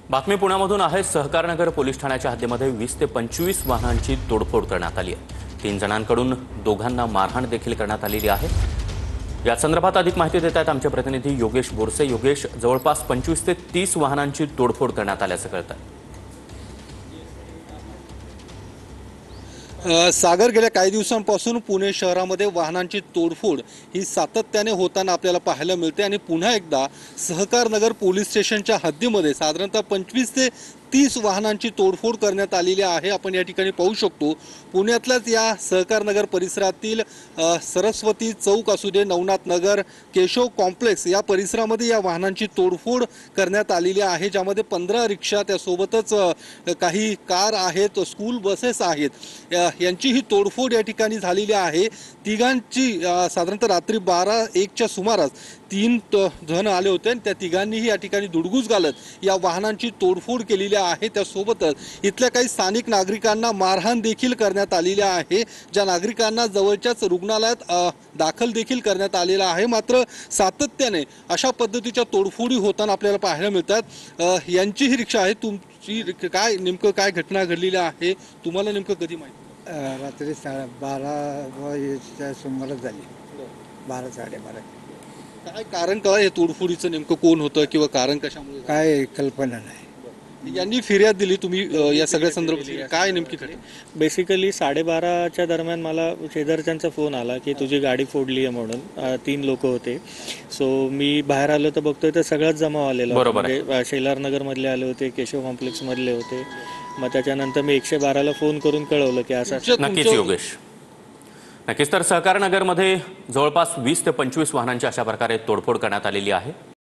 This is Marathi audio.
बातमी पुण्यामधून आहे। सहकारनगर पोलीस ठाण्याच्या हद्दीमध्ये 20 ते 25 वाहनांची तोडफोड करण्यात आली आहे। 3 जणांकडून दोघांना मारहाण देखील करण्यात आलेली आहे। या संदर्भात अधिक माहिती देत आहेत आमचे प्रतिनिधी योगेश बोरसे। योगेश, जवळपास 25 ते 30 वाहनांची तोडफोड करण्यात आल्याचं कळतं। सागर, गेल्या काही दिवसांपासून पुणे शहरामध्ये वाहनांची तोडफोड ही सातत्याने होताना आपल्याला पाहायला मिळते आणि पुन्हा एकदा सहकारनगर पोलीस स्टेशनच्या हद्दीमध्ये साधारणतः 25 ते 30 वाहनांची तोडफोड करण्यात आलेली आहे। आपण या ठिकाणी पाहू शकतो पुण्यातल्याच या सहकारनगर परिसरातील सरस्वती चौक असू दे, नवनाथ नगर, केशव कॉम्प्लेक्स या परिसरामध्ये या वाहनांची तोडफोड करण्यात आलेली आहे, ज्यामध्ये 15 रिक्षा त्यासोबतच काही कार आहेत, स्कूल बसेस आहेत, यांची ही तोडफोड या ठिकाणी झालेली आहे। तिघांची साधारणतः रात्री 12-1च्या सुमारास 3 जण आले होते आणि त्या तिघांनीही या ठिकाणी धुडगूस घालत या वाहनांची तोडफोड केलेली आहे। त्यासोबतच इथल्या काही स्थानिक नागरिकांना मारहाण देखील करण्यात आलेली आहे, ज्या नागरिकांना जवळच्याच रुग्णालयात दाखल देखील करण्यात आलेला आहे। मात्र सातत्याने अशा पद्धतीच्या तोडफोडी होताना आपल्याला पाहायला मिळतात। यांची ही रिक्षा आहे, तुमची काय नेमकं काय घटना घडलेली आहे, तुम्हाला नेमकं कधी माहिती? रात्री 12:30च्या सुमारास झाली, 12-12:30. काय कारण काय हे तोडफोडीचं, नेमकं कोण होतं किंवा कारण कशामुळे? काय कल्पना नाही. यांनी फिर्याद दिली, तुम्ही या सगळ्या संदर्भात काय नेमकी घडली? बेसिकली 12:30च्या दरम्यान मला शेजारच्यांचा फोन आला की तुझी गाडी फोडली आहे म्हणून। 3 लोक होते। सो मी बाहेर आलो तर बघतोय तर सगळ्याच जमाव आलेला होता। म्हणजे शेलारनगर मधले आले होते, केशव कॉम्प्लेक्स मधले होते। मग त्याच्यानंतर मी 112ला फोन करून कळवलं की असं। नक्कीच योगेश, नक्कीच। तर सहकारनगरमध्ये जवळपास 20 ते 25 वाहनांची अशा प्रकारे तोडफोड करण्यात आलेली आहे।